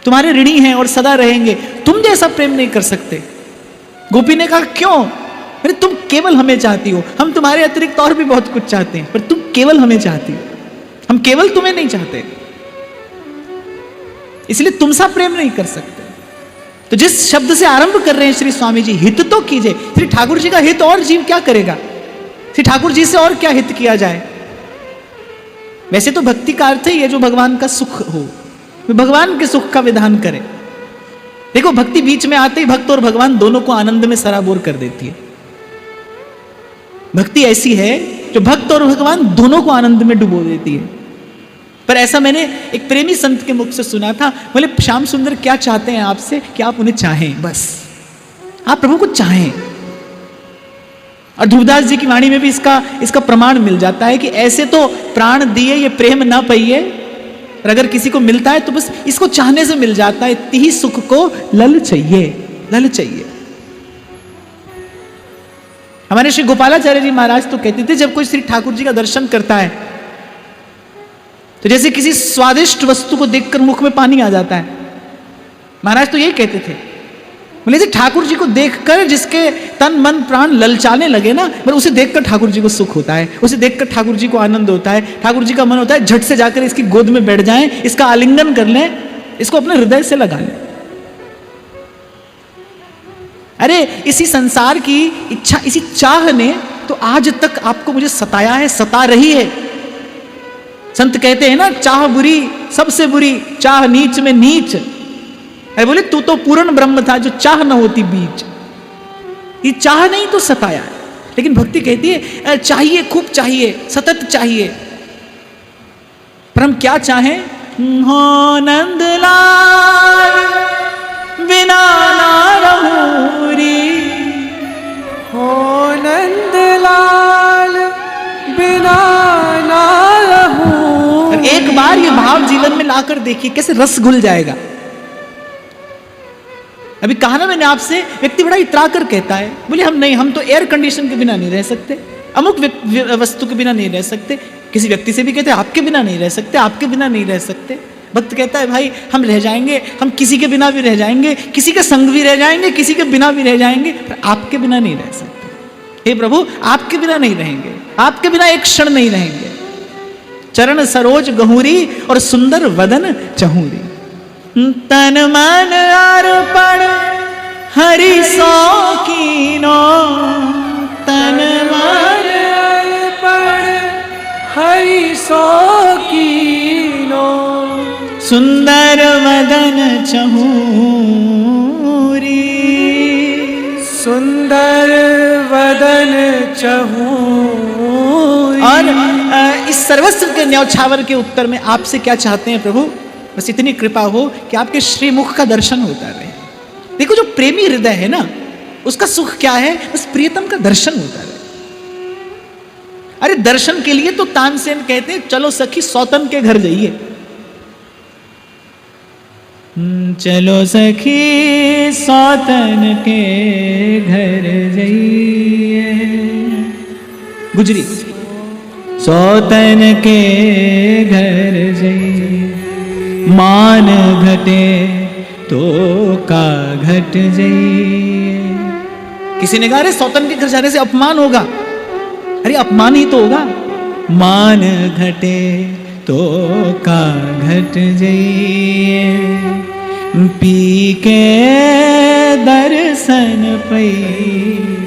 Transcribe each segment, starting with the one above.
तुम्हारे ऋणी हैं और सदा रहेंगे, तुम जैसा प्रेम नहीं कर सकते। गोपी ने कहा क्यों? अरे तुम केवल हमें चाहती हो, हम तुम्हारे अतिरिक्त और भी बहुत कुछ चाहते हैं, पर तुम केवल हमें चाहती हो, हम केवल तुम्हें नहीं चाहते, इसलिए तुम सा प्रेम नहीं कर सकते। तो जिस शब्द से आरंभ कर रहे हैं श्री स्वामी जी, हित तो कीजिए, श्री ठाकुर जी का हित और जीव क्या करेगा? श्री ठाकुर जी से और क्या हित किया जाए? वैसे तो भक्ति का अर्थ ही है जो भगवान का सुख हो, भगवान के सुख का विधान करे। देखो भक्ति बीच में आते ही भक्त और भगवान दोनों को आनंद में सराबोर कर देती है। भक्ति ऐसी है जो भक्त और भगवान दोनों को आनंद में डुबो देती है। पर ऐसा मैंने एक प्रेमी संत के मुख से सुना था, बोले श्याम सुंदर क्या चाहते हैं आपसे कि आप उन्हें चाहें, बस आप प्रभु को चाहें। और ध्रुवदास जी की वाणी में भी इसका प्रमाण मिल जाता है कि ऐसे तो प्राण दिए ये प्रेम ना पाइए, और अगर किसी को मिलता है तो बस इसको चाहने से मिल जाता है। इतनी सुख को लल चाहिए, लल चाहिए। हमारे श्री गोपालाचार्य जी महाराज तो कहते थे जब कोई श्री ठाकुर जी का दर्शन करता है तो जैसे किसी स्वादिष्ट वस्तु को देखकर मुख में पानी आ जाता है। महाराज तो यही कहते थे, बोले जी ठाकुर जी को देखकर जिसके तन मन प्राण ललचाने लगे ना, पर उसे देखकर ठाकुर जी को सुख होता है, उसे देखकर ठाकुर जी को आनंद होता है। ठाकुर जी का मन होता है झट से जाकर इसकी गोद में बैठ जाएं, इसका आलिंगन कर लें, इसको अपने हृदय से लगा लें। अरे इसी संसार की इच्छा, इसी चाह ने तो आज तक आपको मुझे सताया है, सता रही है। संत कहते हैं ना, चाह बुरी सबसे बुरी, चाह नीच में नीच। अरे बोले तू तो पूर्ण ब्रह्म था जो चाह न होती बीच। ये चाह नहीं तो सताया है। लेकिन भक्ति कहती है चाहिए, खूब चाहिए, सतत चाहिए। पर हम क्या चाहें? हो नंदलाल बिना ना रहूं री, हो नंदलाल बिना ना रहूं। एक बार ये भाव जीवन में लाकर देखिए कैसे रस घुल जाएगा। अभी कहा ना मैंने आपसे, व्यक्ति बड़ा इतरा कर कहता है, बोले हम नहीं, हम तो एयर कंडीशन के बिना नहीं रह सकते, अमुक वस्तु के बिना नहीं रह सकते। किसी व्यक्ति से भी कहते हैं आपके बिना नहीं रह सकते, आपके बिना नहीं रह सकते। भक्त कहता है भाई हम रह जाएंगे, हम किसी के बिना भी रह जाएंगे, किसी के संग भी रह जाएंगे, किसी के बिना भी रह जाएंगे, पर आपके बिना नहीं रह सकते। हे प्रभु आपके बिना नहीं रहेंगे, आपके बिना एक क्षण नहीं रहेंगे। चरण सरोज गहूरी और सुंदर वदन चहूरी, तन मन अर्पण हरि सो कीनो, तन मन अर्पण हरि सो कीनो, सुंदर वदन चहूरी, सुंदर वदन चहूरी। और इस सर्वस्व के न्यौछावर के उत्तर में आपसे क्या चाहते हैं प्रभु? बस इतनी कृपा हो कि आपके श्रीमुख का दर्शन होता रहे। देखो जो प्रेमी हृदय है ना, उसका सुख क्या है? बस प्रियतम का दर्शन होता रहे। अरे दर्शन के लिए तो तानसेन कहते हैं चलो सखी सौतन के घर जाइए, चलो सखी सौतन के घर जाइए। गुजरी, सौतन के घर जाइए, मान घटे तो का घट जाइए। किसी ने कहा अरे सौतन के घर जाने से अपमान होगा। अरे अपमान ही तो होगा। मान घटे तो का घट जाइए, पी के दर्शन पई।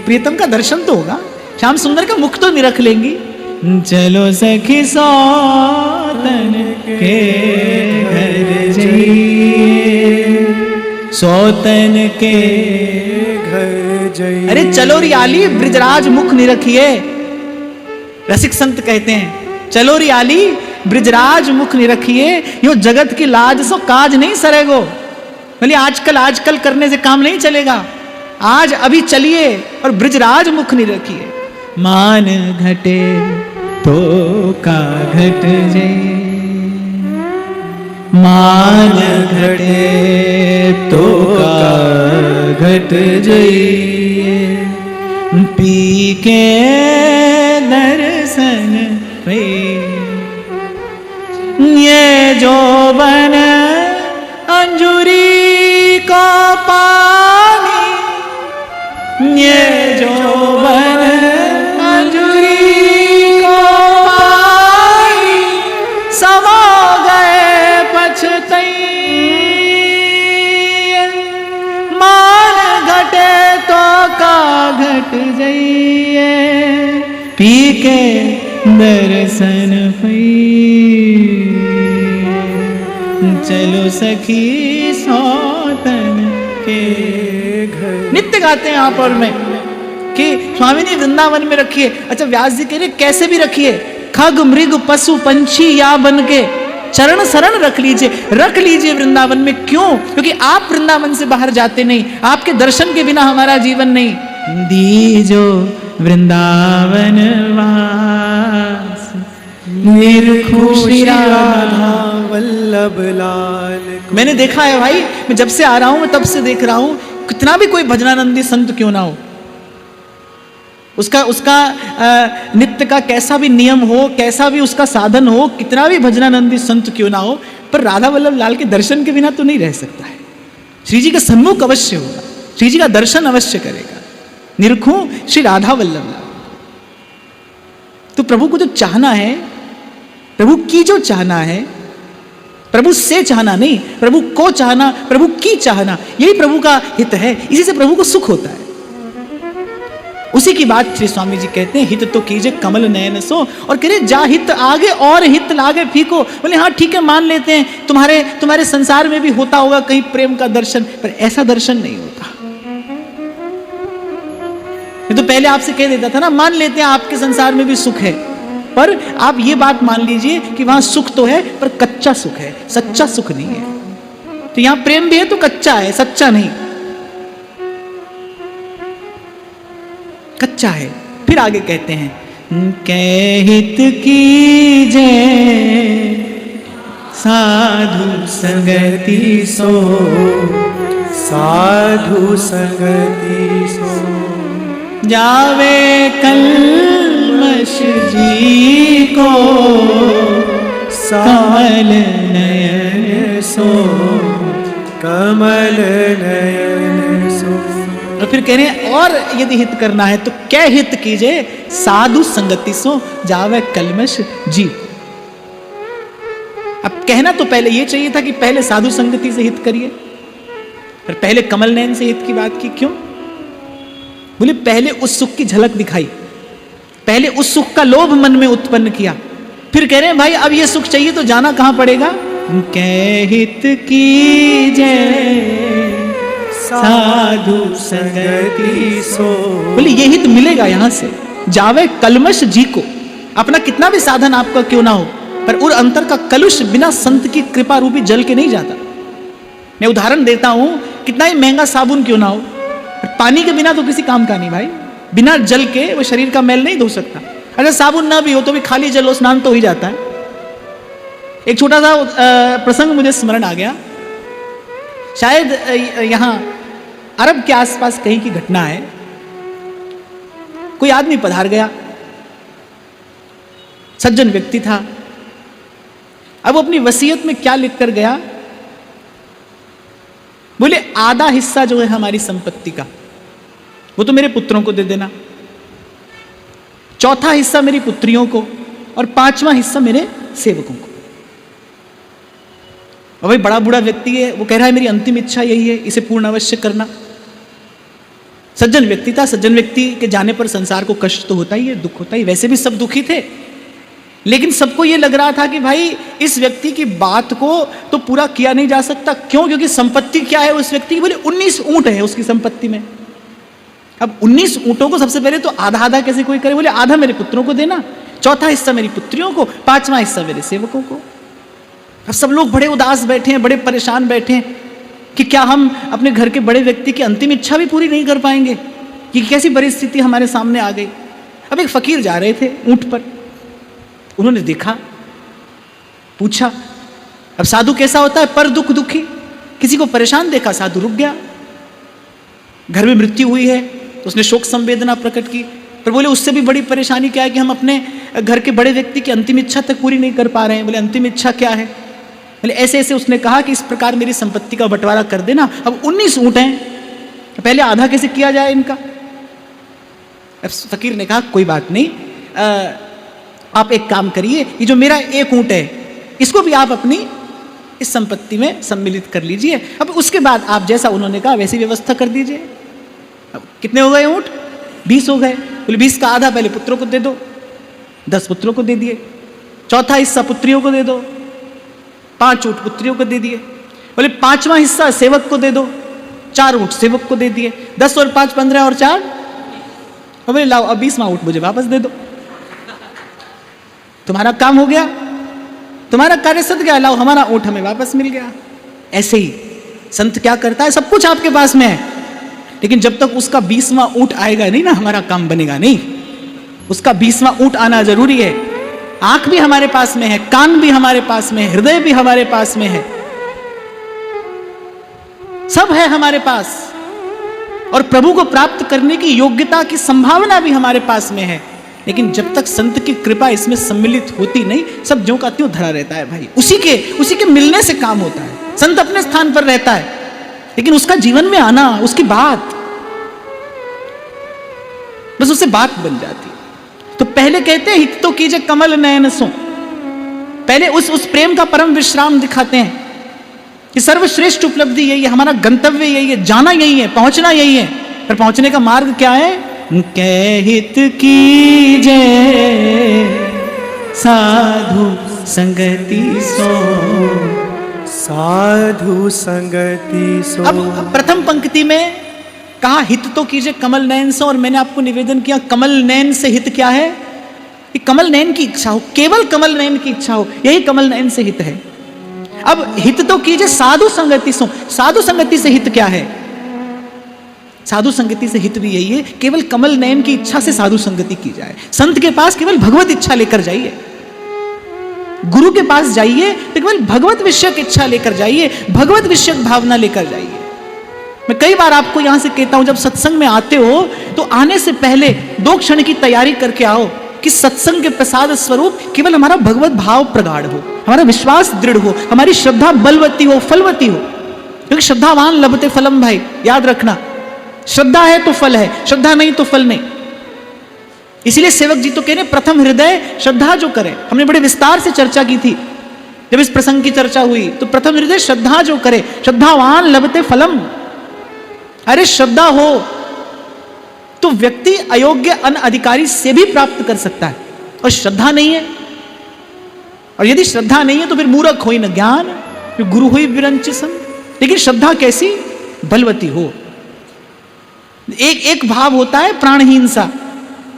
प्रीतम का दर्शन तो होगा, श्याम सुंदर का मुख तो निरख लेंगी। चलो सखी सौतन के घर जाइए, सौतन के घर जाइए। अरे चलो रियाली ब्रिजराज मुख निरखिए। रसिक संत कहते हैं चलो रियाली ब्रिजराज मुख निरखिए, यो जगत की लाज सो काज नहीं सरेगो। बोलिए आजकल करने से काम नहीं चलेगा, आज अभी चलिए और ब्रिजराज मुख निरखिए। मान घटे तो का घट जाइए, मान घटे तो का घट जाइए, पी के दर्शन पे। ये जो बन अंजुरी बाट जाइए, पी के दर्शन पई, चलो सखी सौतन के घर। नित्य गाते हैं आप और मैं कि स्वामी ने वृंदावन में रखिए। अच्छा, व्यास जी कह रहे कैसे भी रखिए, खग मृग पशु पंछी या बन के चरण शरण रख लीजिए वृंदावन में। क्यों? क्योंकि आप वृंदावन से बाहर जाते नहीं, आपके दर्शन के बिना हमारा जीवन नहीं। दीजो वृंदावन वास, निरखु श्री राधा वल्लभ लाल। मैंने देखा है भाई, मैं जब से आ रहा हूं, मैं तब से देख रहा हूं, कितना भी कोई भजनानंदी संत क्यों ना हो, उसका नित्य का कैसा भी नियम हो, कैसा भी उसका साधन हो, कितना भी भजनानंदी संत क्यों ना हो, पर राधा वल्लभ लाल के दर्शन के बिना तो नहीं रह सकता है। श्री जी का सन्मुख अवश्य होगा, श्री जी का दर्शन अवश्य करेगा। निरखूं श्री राधा वल्लभ लाल। तो प्रभु को जो चाहना है, प्रभु की जो चाहना है, प्रभु से चाहना नहीं, प्रभु को चाहना, प्रभु की चाहना, यही प्रभु का हित है। इसी से प्रभु को सुख होता है। उसी की बात श्री स्वामी जी कहते हैं, हित तो कीजिए कमल नयन सो, और कह रहे जा हित आगे और हित लागे फीको। बोले हाँ ठीक है, मान लेते हैं तुम्हारे संसार में भी होता होगा कहीं प्रेम का दर्शन, पर ऐसा दर्शन नहीं होता। ये तो पहले आपसे कह देता था ना, मान लेते हैं आपके संसार में भी सुख है, पर आप ये बात मान लीजिए कि वहां सुख तो है पर कच्चा सुख है, सच्चा सुख नहीं है। तो यहां प्रेम भी है तो कच्चा है, सच्चा नहीं, कच्चा है। फिर आगे कहते हैं, कै हित की जय साधु संगति सो, साधु संगति सो, जावे कल्मष जी को, कमल नयन सो, कमल नयन सो। और फिर कह रहे हैं और यदि हित करना है तो क्या हित कीजिए, साधु संगति सो, जावे कल्मष जी। अब कहना तो पहले ये चाहिए था कि पहले साधु संगति से हित करिए, पर पहले कमल नयन से हित की बात की। क्यों? बोले पहले उस सुख की झलक दिखाई, पहले उस सुख का लोभ मन में उत्पन्न किया, फिर कह रहे हैं भाई अब ये सुख चाहिए तो जाना कहां पड़ेगा, कै हित की जय साधु संगति सो। बोले ये हित मिलेगा यहां से, जावे कलमश जी को। अपना कितना भी साधन आपका क्यों ना हो, पर उर अंतर का कलुष बिना संत की कृपा रूपी जल के नहीं जाता। मैं उदाहरण देता हूं, कितना ही महंगा साबुन क्यों ना हो, पानी के बिना तो किसी काम का नहीं भाई। बिना जल के वो शरीर का मैल नहीं धो सकता। अगर साबुन ना भी हो तो भी खाली जल हो स्नान तो हो ही जाता है। एक छोटा सा प्रसंग मुझे स्मरण आ गया, शायद यहां अरब के आसपास कहीं की घटना है। कोई आदमी पधार गया, सज्जन व्यक्ति था। अब वो अपनी वसीयत में क्या लिखकर गया, बोले आधा हिस्सा जो है हमारी संपत्ति का वो तो मेरे पुत्रों को दे देना, चौथा हिस्सा मेरी पुत्रियों को, और पांचवां हिस्सा मेरे सेवकों को। और भाई बड़ा बूढ़ा व्यक्ति है, वो कह रहा है मेरी अंतिम इच्छा यही है, इसे पूर्ण अवश्य करना। सज्जन व्यक्ति था, सज्जन व्यक्ति के जाने पर संसार को कष्ट तो होता ही है, दुख होता ही, वैसे भी सब दुखी थे। लेकिन सबको ये लग रहा था कि भाई इस व्यक्ति की बात को तो पूरा किया नहीं जा सकता। क्यों? क्योंकि संपत्ति क्या है उस व्यक्ति की, बोले 19 ऊंट है उसकी संपत्ति में। अब 19 ऊंटों को सबसे पहले तो आधा आधा कैसे कोई करे, बोले आधा मेरे पुत्रों को देना, चौथा हिस्सा मेरी पुत्रियों को, पांचवा हिस्सा मेरे सेवकों को। अब सब लोग बड़े उदास बैठे हैं, बड़े परेशान बैठे हैं कि क्या हम अपने घर के बड़े व्यक्ति की अंतिम इच्छा भी पूरी नहीं कर पाएंगे, कि कैसी परिस्थिति हमारे सामने आ गई। अब एक फकीर जा रहे थे ऊंट पर, उन्होंने देखा, पूछा। अब साधु कैसा होता है, पर दुख दुखी, किसी को परेशान देखा साधु रुक गया। घर में मृत्यु हुई है तो उसने शोक संवेदना प्रकट की, पर बोले उससे भी बड़ी परेशानी क्या है कि हम अपने घर के बड़े व्यक्ति की अंतिम इच्छा तक पूरी नहीं कर पा रहे हैं। बोले अंतिम इच्छा क्या है, बोले ऐसे ऐसे उसने कहा कि इस प्रकार मेरी संपत्ति का बंटवारा कर देना। अब 19 ऊंट हैं, पहले आधा कैसे किया जाए इनका। अब फकीर ने कहा कोई बात नहीं, आप एक काम करिए, ये जो मेरा एक ऊंट है इसको भी आप अपनी इस संपत्ति में सम्मिलित कर लीजिए। अब उसके बाद आप जैसा उन्होंने कहा वैसी व्यवस्था कर दीजिए। अब कितने हो गए ऊंट, 20 हो गए। बोले 20 का आधा पहले पुत्रों को दे दो, 10 पुत्रों को दे दिए। चौथा हिस्सा पुत्रियों को दे दो, 5 ऊँट पुत्रियों को दे दिए। बोले 5वां हिस्सा सेवक को दे दो, 4 ऊँट सेवक को दे दिए। 10 और 5 15 और 4, और बोले लाओ अब 20वां ऊँट मुझे वापस दे दो। तुम्हारा काम हो गया, तुम्हारा कार्य सद गया, लाओ हमारा ऊँट हमें वापस मिल गया। ऐसे ही संत क्या करता है, सब कुछ आपके पास में है, लेकिन जब तक उसका 20वां ऊँट आएगा नहीं ना, हमारा काम बनेगा नहीं। उसका 20वां ऊँट आना जरूरी है। आंख भी हमारे पास में है, कान भी हमारे पास में है, हृदय भी हमारे पास में है, सब है हमारे पास, और प्रभु को प्राप्त करने की योग्यता की संभावना भी हमारे पास में है। लेकिन जब तक संत की कृपा इसमें सम्मिलित होती नहीं, सब ज्यों का त्यों धरा रहता है भाई। उसी के मिलने से काम होता है। संत अपने स्थान पर रहता है, लेकिन उसका जीवन में आना, उसकी बात, बस उससे बात बन जाती है। तो पहले कहते हैं हित तो कीजिए कमल नयन सो, पहले उस प्रेम का परम विश्राम दिखाते हैं कि सर्वश्रेष्ठ उपलब्धि यही है, हमारा गंतव्य यही है, जाना यही है, पहुंचना यही है। पर पहुंचने का मार्ग क्या है? कह हित कीजिए साधु संगति सो, साधु संगति सो। अब प्रथम पंक्ति में कहा हित तो कीजिए कमल नयन से, और मैंने आपको निवेदन किया कमल नयन से हित क्या है? कि कमल नयन की इच्छा हो, केवल कमल नयन की इच्छा हो, यही कमल नयन से हित है। अब हित तो कीजिए साधु संगति सो, साधु संगति से हित क्या है? साधु संगति से हित भी यही है, केवल कमल नयन की इच्छा से साधु संगति की जाए। संत के पास केवल भगवत इच्छा लेकर जाइए, गुरु के पास जाइए तो केवल भगवत विषयक इच्छा लेकर जाइए, भगवत विषयक भावना लेकर जाइए। मैं कई बार आपको यहां से कहता हूं, जब सत्संग में आते हो तो आने से पहले 2 क्षण की तैयारी करके आओ कि सत्संग के प्रसाद स्वरूप केवल हमारा भगवत भाव प्रगाढ़ हो, हमारा विश्वास दृढ़ हो, हमारी श्रद्धा बलवती हो, फलवती हो। क्योंकि श्रद्धावान लभते फलम भाई, याद रखना, श्रद्धा है तो फल है, श्रद्धा नहीं तो फल नहीं। इसीलिए सेवक जी तो कह रहे प्रथम हृदय श्रद्धा जो करे। हमने बड़े विस्तार से चर्चा की थी जब इस प्रसंग की चर्चा हुई, तो प्रथम हृदय श्रद्धा जो करे, श्रद्धावान लभते फलम। अरे श्रद्धा हो तो व्यक्ति अयोग्य अनअधिकारी से भी प्राप्त कर सकता है, और श्रद्धा नहीं है, और यदि श्रद्धा नहीं है तो फिर मूर्ख होई न ज्ञान, गुरु हुई विरंचिसम। लेकिन श्रद्धा कैसी? बलवती हो। एक भाव होता है प्राणहीन सा,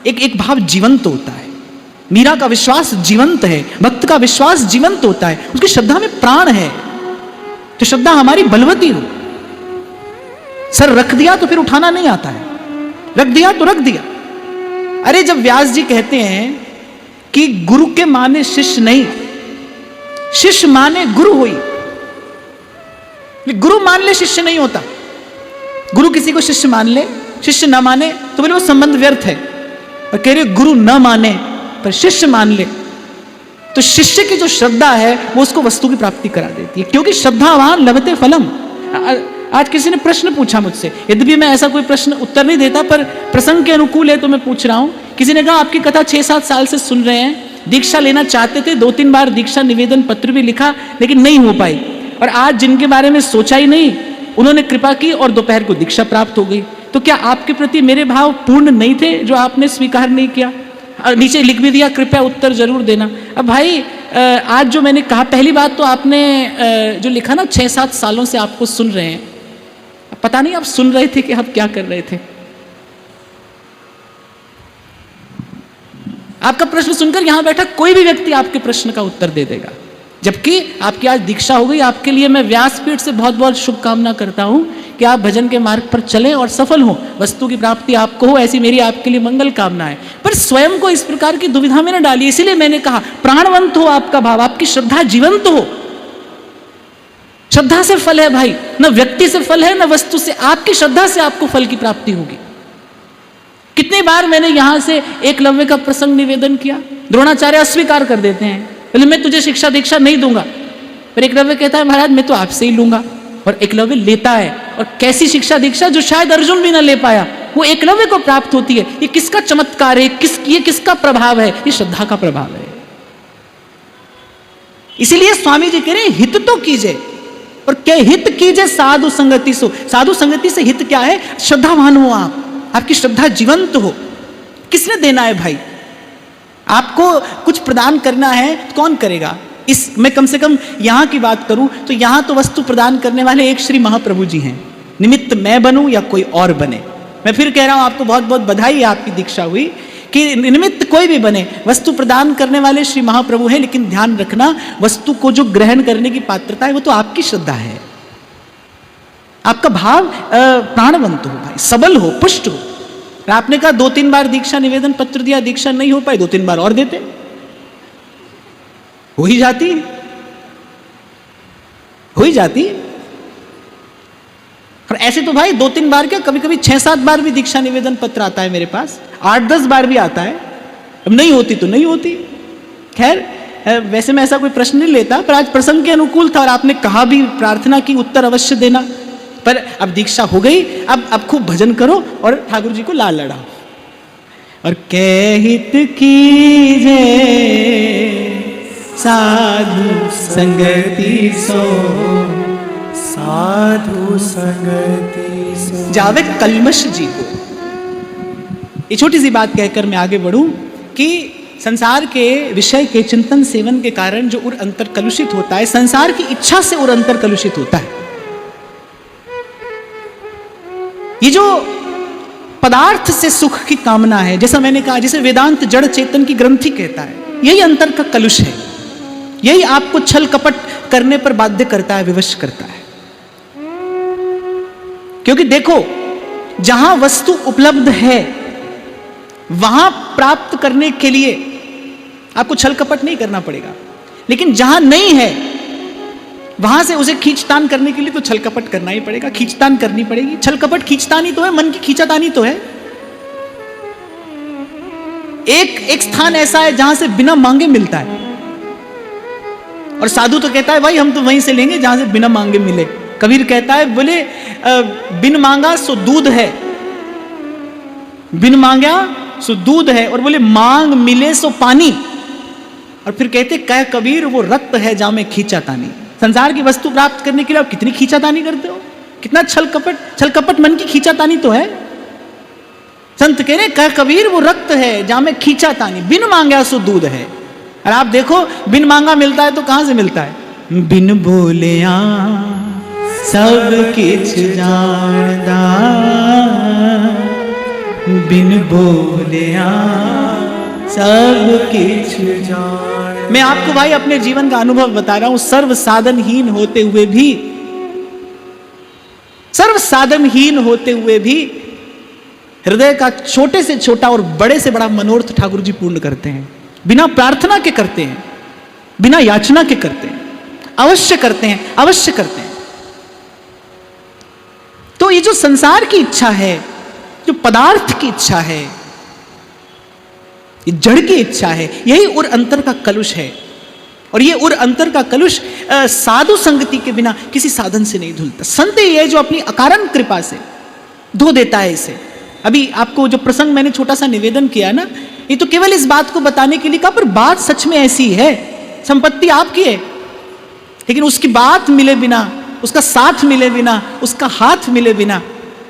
एक भाव जीवंत होता है। मीरा का विश्वास जीवंत है, भक्त का विश्वास जीवंत होता है, उसकी श्रद्धा में प्राण है। तो श्रद्धा हमारी बलवती हो। सर रख दिया तो फिर उठाना नहीं आता है, रख दिया तो रख दिया। अरे जब व्यास जी कहते हैं कि गुरु के माने शिष्य नहीं, शिष्य माने गुरु हुई, गुरु मान ले शिष्य नहीं होता। गुरु किसी को शिष्य मान ले, शिष्य ना माने तो बोले वो संबंध व्यर्थ है। और कह रहे गुरु न माने पर शिष्य मान ले, तो शिष्य की जो श्रद्धा है वो उसको वस्तु की प्राप्ति करा देती है, क्योंकि श्रद्धावान लभते फलम। आज किसी ने प्रश्न पूछा मुझसे, यद्यपि मैं ऐसा कोई प्रश्न उत्तर नहीं देता, पर प्रसंग के अनुकूल है तो मैं पूछ रहा हूं। किसी ने कहा आपकी कथा 6-7 साल से सुन रहे हैं, दीक्षा लेना चाहते थे, 2-3 बार दीक्षा निवेदन पत्र भी लिखा लेकिन नहीं हो पाई, और आज जिनके बारे में सोचा ही नहीं उन्होंने कृपा की और दोपहर को दीक्षा प्राप्त हो गई। तो क्या आपके प्रति मेरे भाव पूर्ण नहीं थे जो आपने स्वीकार नहीं किया? नीचे लिख भी दिया कृपया उत्तर जरूर देना। अब भाई आज जो मैंने कहा, पहली बात तो आपने जो लिखा ना 6-7 सालों से आपको सुन रहे हैं, पता नहीं आप सुन रहे थे कि आप क्या कर रहे थे। आपका प्रश्न सुनकर यहां बैठा कोई भी व्यक्ति आपके प्रश्न का उत्तर दे देगा, जबकि आपकी आज दीक्षा हो गई। आपके लिए मैं व्यासपीठ से बहुत बहुत शुभकामना करता हूं कि आप भजन के मार्ग पर चलें और सफल हो, वस्तु की प्राप्ति आपको हो, ऐसी मेरी आपके लिए मंगल कामना है। पर स्वयं को इस प्रकार की दुविधा में न डालिए। इसीलिए मैंने कहा प्राणवंत हो आपका भाव, आपकी श्रद्धा जीवंत हो। श्रद्धा से फल है भाई, न व्यक्ति से फल है न वस्तु से, आपकी श्रद्धा से आपको फल की प्राप्ति होगी। कितनी बार मैंने यहां से एकलव्य का प्रसंग निवेदन किया, द्रोणाचार्य अस्वीकार कर देते हैं, बोले मैं तुझे शिक्षा दीक्षा नहीं दूंगा। पर एकलव्य कहता है महाराज मैं तो आपसे ही लूंगा, और एकलव्य लेता है। और कैसी शिक्षा दीक्षा जो शायद अर्जुन भी ना ले पाया, वो एकलव्य को प्राप्त होती है। ये किसका चमत्कार है, ये किसका प्रभाव है? ये श्रद्धा का प्रभाव है। इसीलिए स्वामी जी कह रहे हैं हित तो कीजिए, और क्या हित कीजिए साधु संगति सो। साधु संगति से हित क्या है? श्रद्धावान हो आप, आपकी श्रद्धा जीवंत हो। किसने देना है भाई? आपको कुछ प्रदान करना है तो कौन करेगा? मैं कम से कम यहां की बात करूं तो यहां तो वस्तु प्रदान करने वाले एक श्री महाप्रभु जी हैं। निमित्त मैं बनूं या कोई और बने, मैं फिर कह रहा हूं, आपको बहुत बहुत बधाई, आपकी दीक्षा हुई कि निमित्त कोई भी बने, वस्तु प्रदान करने वाले श्री महाप्रभु हैं। लेकिन ध्यान रखना, वस्तु को जो ग्रहण करने की पात्रता है वो तो आपकी श्रद्धा है, आपका भाव प्राणवंत हो भाई, सबल हो, पुष्ट हो। आपने कहा 2-3 बार दीक्षा निवेदन पत्र दिया, दीक्षा नहीं हो पाई, 2-3 बार और देते, हो ही जाती, हो ही जाती। और ऐसे तो भाई 2-3 बार क्या, कभी कभी 6-7 बार भी दीक्षा निवेदन पत्र आता है मेरे पास, 8-10 बार भी आता है। अब नहीं होती तो नहीं होती। खैर, वैसे मैं ऐसा कोई प्रश्न नहीं लेता, पर आज प्रसंग के अनुकूल था और आपने कहा भी, प्रार्थना की, उत्तर अवश्य देना। पर अब दीक्षा हो गई, अब खूब भजन करो और ठाकुर जी को लाल लड़ाओ। और कहहित कीजे साधु संगति सो, साधु संगति सो जावे कलमश जी को। ये छोटी सी बात कहकर मैं आगे बढ़ूं कि संसार के विषय के चिंतन सेवन के कारण जो उर अंतर कलुषित होता है, संसार की इच्छा से उर अंतर कलुषित होता है। ये जो पदार्थ से सुख की कामना है, जैसा मैंने कहा, जिसे वेदांत जड़ चेतन की ग्रंथि कहता है, यही अंतर का कलुष है। यही आपको छल कपट करने पर बाध्य करता है, विवश करता है। क्योंकि देखो, जहां वस्तु उपलब्ध है वहां प्राप्त करने के लिए आपको छल कपट नहीं करना पड़ेगा, लेकिन जहां नहीं है वहां से उसे खींचतान करने के लिए तो छल कपट करना ही पड़ेगा, खींचतान करनी पड़ेगी। छल कपट खींचतानी तो है, मन की खींचातानी तो है। एक स्थान ऐसा है जहां से बिना मांगे मिलता है, और साधु तो कहता है भाई हम तो वहीं से लेंगे जहां से बिना मांगे मिले। कबीर कहता है, बोले बिन मांगा सो दूध है, बिन मांगा सो दूध है, और बोले मांग मिले सो पानी। और फिर कहते, कह कबीर वो रक्त है जहां में खींचातानी। संसार की वस्तु प्राप्त करने के लिए आप कितनी खींचातानी करते हो, कितना छल कपट मन की खींचातानी तो है। संत कह रहे, कह कबीर वो रक्त है जहां में खींचातानी, बिन मांगा सो दूध है। और आप देखो, बिन मांगा मिलता है तो कहां से मिलता है? बिन बोलिया सब किछ जानदा, बिन बोलिया सब किछ जान। मैं आपको भाई अपने जीवन का अनुभव बता रहा हूं, सर्व साधनहीन होते हुए भी, सर्व साधनहीन होते हुए भी हृदय का छोटे से छोटा और बड़े से बड़ा मनोरथ ठाकुर जी पूर्ण करते हैं। बिना प्रार्थना के करते हैं, बिना याचना के करते हैं, अवश्य करते हैं, अवश्य करते हैं। तो ये जो संसार की इच्छा है, जो पदार्थ की इच्छा है, ये जड़ की इच्छा है, यही उर अंतर का कलुष है। और ये उर अंतर का कलुष साधु संगति के बिना किसी साधन से नहीं धुलता। संत ये है जो अपनी अकारण कृपा से धो देता है इसे। अभी आपको जो प्रसंग मैंने छोटा सा निवेदन किया ना, ये तो केवल इस बात को बताने के लिए कहा, पर बात सच में ऐसी है। संपत्ति आपकी है, लेकिन उसकी बात मिले बिना, उसका साथ मिले बिना, उसका हाथ मिले बिना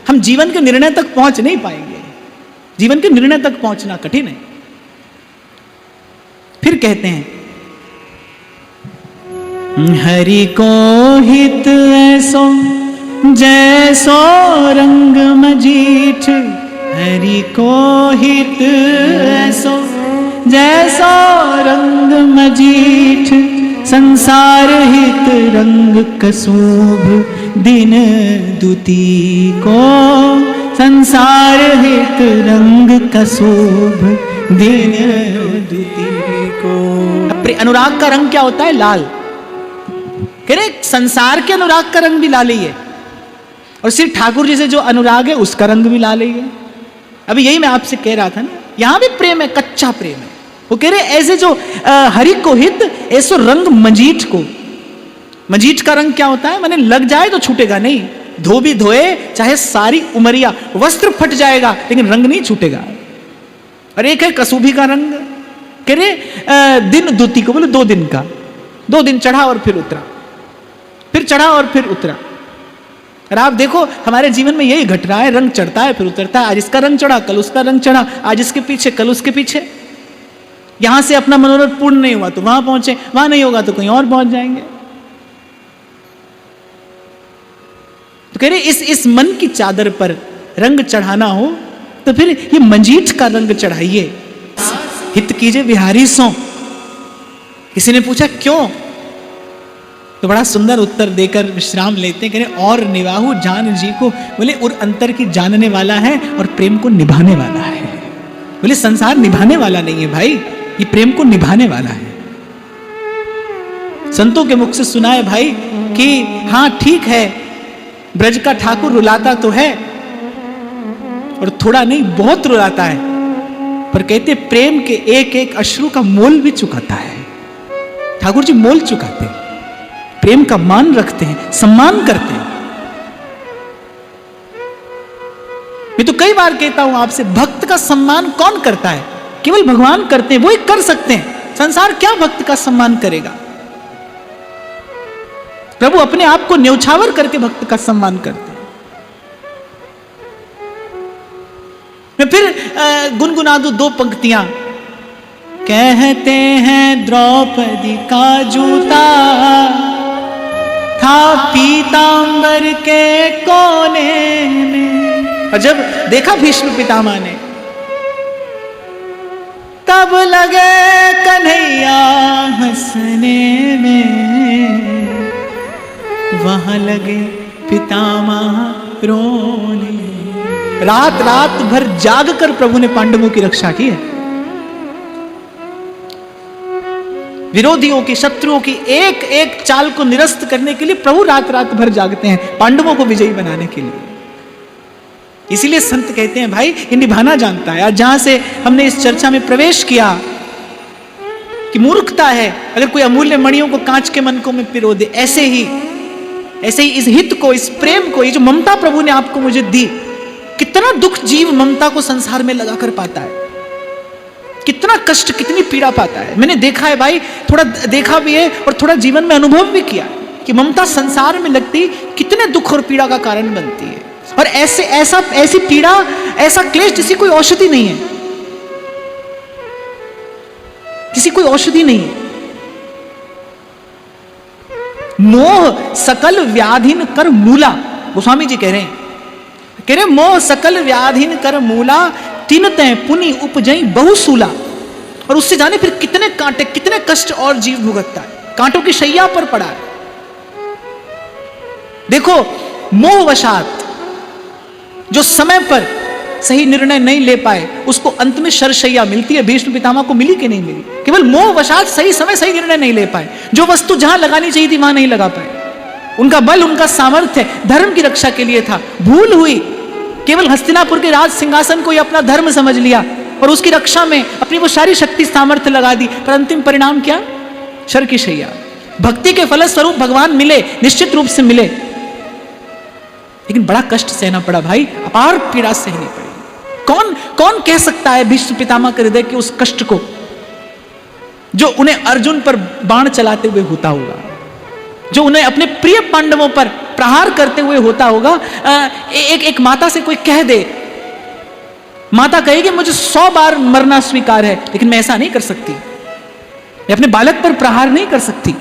हम जीवन के निर्णय तक पहुंच नहीं पाएंगे। जीवन के निर्णय तक पहुंचना कठिन है। फिर कहते हैं, हरि को हित ऐसो जैसो रंग मजीठ, हरि को हित ऐसो जैसो रंग मजीठ, संसार हित रंग कसुभ दिन दुती को, संसार हित रंग कसुभ दिन दुती को। अनुराग का रंग क्या होता है? लाल। कह रहे संसार के अनुराग का रंग भी लाल ही है, और श्री ठाकुर जी से जो अनुराग है उसका रंग भी लाल ही है। अभी यही मैं आपसे कह रहा था ना, यहां भी प्रेम है, कच्चा प्रेम है। वो कह रहे ऐसे जो हरि को हित ऐसो रंग मजीठ को। मजीठ का रंग क्या होता है? माने लग जाए तो छूटेगा नहीं, धो भी धोए चाहे सारी उमरिया, वस्त्र फट जाएगा लेकिन रंग नहीं छूटेगा। और एक है कसूभी का रंग, कह रहे दिन दुती को, बोले 2 दिन का, 2 दिन चढ़ा और फिर उतरा, फिर चढ़ा और फिर उतरा। और आप देखो हमारे जीवन में यही घट रहा है, रंग चढ़ता है फिर उतरता है, आज इसका रंग चढ़ा कल उसका रंग चढ़ा, आज इसके पीछे कल उसके पीछे। यहां से अपना मनोरथ पूर्ण नहीं हुआ तो वहां पहुंचे, वहां नहीं होगा तो कहीं और पहुंच जाएंगे। तो कह रहे इस मन की चादर पर रंग चढ़ाना हो तो फिर ये मंजीठ का रंग चढ़ाइए, हित कीजिए बिहारी सो। किसी ने पूछा क्यों, तो बड़ा सुंदर उत्तर देकर विश्राम लेते हैं, कह रहे और निभाहु जान जी को, बोले उर अंतर की जानने वाला है और प्रेम को निभाने वाला है। बोले संसार निभाने वाला नहीं है भाई, ये प्रेम को निभाने वाला है। संतों के मुख से सुना है भाई कि हाँ ठीक है ब्रज का ठाकुर रुलाता तो है और थोड़ा नहीं बहुत रुलाता है, पर कहते प्रेम के एक एक अश्रु का मोल भी चुकाता है। ठाकुर जी मोल चुकाते हैं, प्रेम का मान रखते हैं, सम्मान करते हैं। मैं तो कई बार कहता हूं आपसे, भक्त का सम्मान कौन करता है? केवल भगवान करते हैं, वो ही कर सकते हैं। संसार क्या भक्त का सम्मान करेगा? प्रभु अपने आप को न्यौछावर करके भक्त का सम्मान करते हैं। मैं फिर गुनगुना दूं दो पंक्तियां। कहते हैं द्रौपदी का जूता था पीतांबर के कोने में, और जब देखा भीष्म पितामह ने तब लगे कन्हैया हंसने में, वहां लगे पितामह रोने। रात रात भर जाग कर प्रभु ने पांडवों की रक्षा की है। विरोधियों की, शत्रुओं की एक एक चाल को निरस्त करने के लिए प्रभु रात रात भर जागते हैं, पांडवों को विजयी बनाने के लिए। इसीलिए संत कहते हैं भाई ये निभाना जानता है। आज जहां से हमने इस चर्चा में प्रवेश किया कि मूर्खता है अगर कोई अमूल्य मणियों को कांच के मनकों में पिरो दे, ऐसे ही इस हित को, इस प्रेम को, ये जो ममता प्रभु ने आपको मुझे दी, कितना दुख जीव ममता को संसार में लगाकर पाता है, कितना कष्ट, कितनी पीड़ा पाता है। मैंने देखा है भाई, थोड़ा देखा भी है और थोड़ा जीवन में अनुभव भी किया कि ममता संसार में लगती कितने दुख और पीड़ा का कारण बनती है। और ऐसी पीड़ा, ऐसा क्लेश जिसकी कोई औषधि नहीं है, किसी कोई औषधि नहीं है। मोह सकल व्याधिन कर मूला, गोस्वामी जी कह रहे मोह सकल व्याधिन कर मूला, तिनते पुनि उपजई बहुसूला। और उससे जाने फिर कितने कांटे, कितने कष्ट और जीव भुगतता है, कांटों की शैया पर पड़ा है। देखो मोहवशात जो समय पर सही निर्णय नहीं ले पाए, उसको अंत में शरशैया मिलती है। भीष्म पितामह को मिली कि नहीं मिली? केवल मोहवशात सही समय सही निर्णय नहीं ले पाए, जो वस्तु जहां लगानी चाहिए थी वहां नहीं लगा पाए। उनका बल, उनका सामर्थ्य धर्म की रक्षा के लिए था, भूल हुई। केवल हस्तिनापुर के राज सिंहासन को ही अपना धर्म समझ लिया और उसकी रक्षा में अपनी वो सारी शक्ति सामर्थ्य लगा दी, पर अंतिम परिणाम क्या? शर की शैया। भक्ति के फलस्वरूप भगवान मिले, निश्चित रूप से मिले, लेकिन बड़ा कष्ट सहना पड़ा भाई, अपार पीड़ा सहनी पड़ी। कौन कह सकता है भीष्म पितामह के हृदय के उस कष्ट को, जो उन्हें अर्जुन पर बाण चलाते हुए होता होगा, जो उन्हें अपने प्रिय पांडवों पर प्रहार करते हुए होता होगा। एक माता से कोई कह दे, माता कहेगी मुझे 100 बार मरना स्वीकार है, लेकिन मैं ऐसा नहीं कर सकती, मैं अपने बालक पर प्रहार नहीं कर सकती।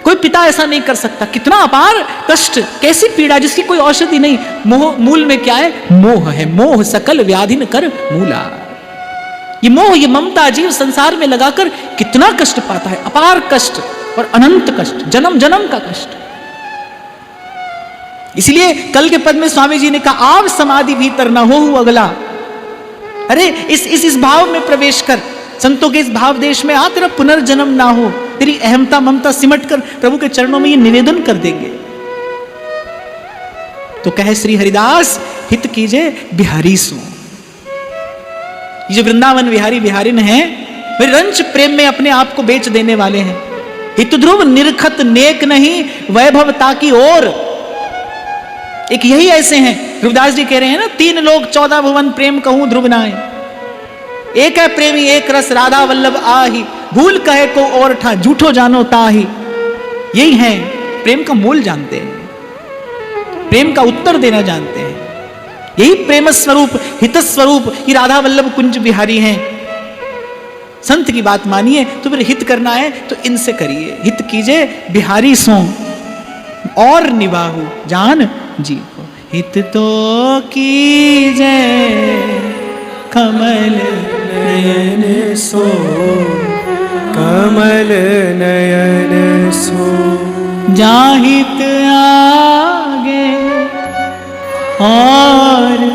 कोई पिता ऐसा नहीं कर सकता। कितना अपार कष्ट, कैसी पीड़ा जिसकी कोई औषधि नहीं। मोह, मूल में क्या है? मोह है। मोह सकल व्याधिन कर मूला। ये मोह, ये ममता जीव संसार में लगाकर कितना कष्ट पाता है, अपार कष्ट और अनंत कष्ट, जन्म जन्म का कष्ट। इसलिए कल के पद में स्वामी जी ने कहा आव समाधि भीतर न हो अगला। अरे इस भाव में प्रवेश कर, संतों के इस भाव देश में आ, तेरा पुनर्जन्म ना हो। तेरी अहमता ममता सिमट कर प्रभु के चरणों में ये निवेदन कर देंगे। तो कहे श्री हरिदास हित कीजिए बिहारी सो। ये जो वृंदावन विहारी विहारिन है, वे रंच प्रेम में अपने आप को बेच देने वाले हैं। हित ध्रुव निरखत नेक नहीं, वैभवता की ओर। एक यही ऐसे हैं, ध्रुवदास जी कह रहे हैं ना, 3 लोग 14 भुवन प्रेम कहूं ध्रुव नाय। एक है प्रेमी एक रस राधा वल्लभ आही, भूल कहे को और ठा झूठो जानो ताही। यही है प्रेम का मोल जानते हैं। प्रेम का उत्तर देना जानते हैं। यही प्रेम स्वरूप, हित स्वरूप ये राधा वल्लभ कुंज बिहारी हैं। संत की बात मानिए तो फिर हित करना है तो इनसे करिए। हित कीजिए बिहारी सो और निभाहु जान जी को। हित तो कीजिए कमल नयन सो, कमल नयन सो, जाहित आगे और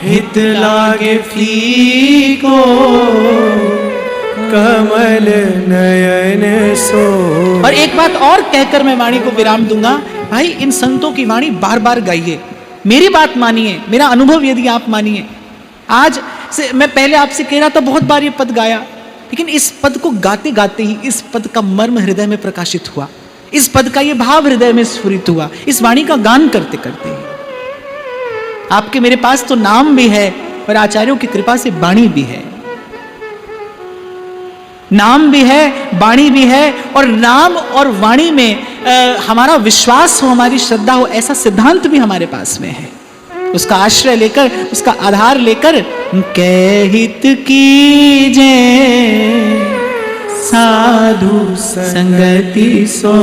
हित लागे फीको, कमल नयन सो। और एक बात और कहकर मैं वाणी को विराम दूंगा। भाई इन संतों की वाणी बार बार गाइए, मेरी बात मानिए, मेरा अनुभव यदि आप मानिए। आज से मैं पहले आपसे कह रहा था, बहुत बार ये पद गाया, लेकिन इस पद को गाते गाते ही इस पद का मर्म हृदय में प्रकाशित हुआ, इस पद का ये भाव हृदय में स्फुरित हुआ, इस वाणी का गान करते करते ही। आपके मेरे पास तो नाम भी है और आचार्यों की कृपा से वाणी भी है। नाम भी है, वाणी भी है, और नाम और वाणी में हमारा विश्वास हो, हमारी श्रद्धा हो, ऐसा सिद्धांत भी हमारे पास में है। उसका आश्रय लेकर, उसका आधार लेकर कहहित कीजे साधु संगति सो,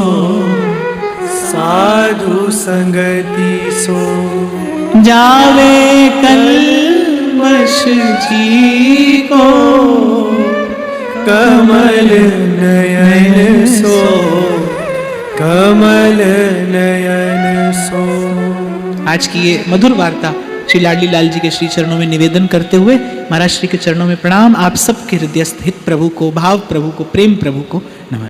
साधु संगति सो, जावे कल्मष जी को, कमल नयन सो, कमल नयन सो। आज की ये मधुर वार्ता श्री लाडली लाल जी के श्री चरणों में निवेदन करते हुए महाराज श्री के चरणों में प्रणाम। आप सबके हृदयस्थ हित प्रभु को, भाव प्रभु को, प्रेम प्रभु को नमः।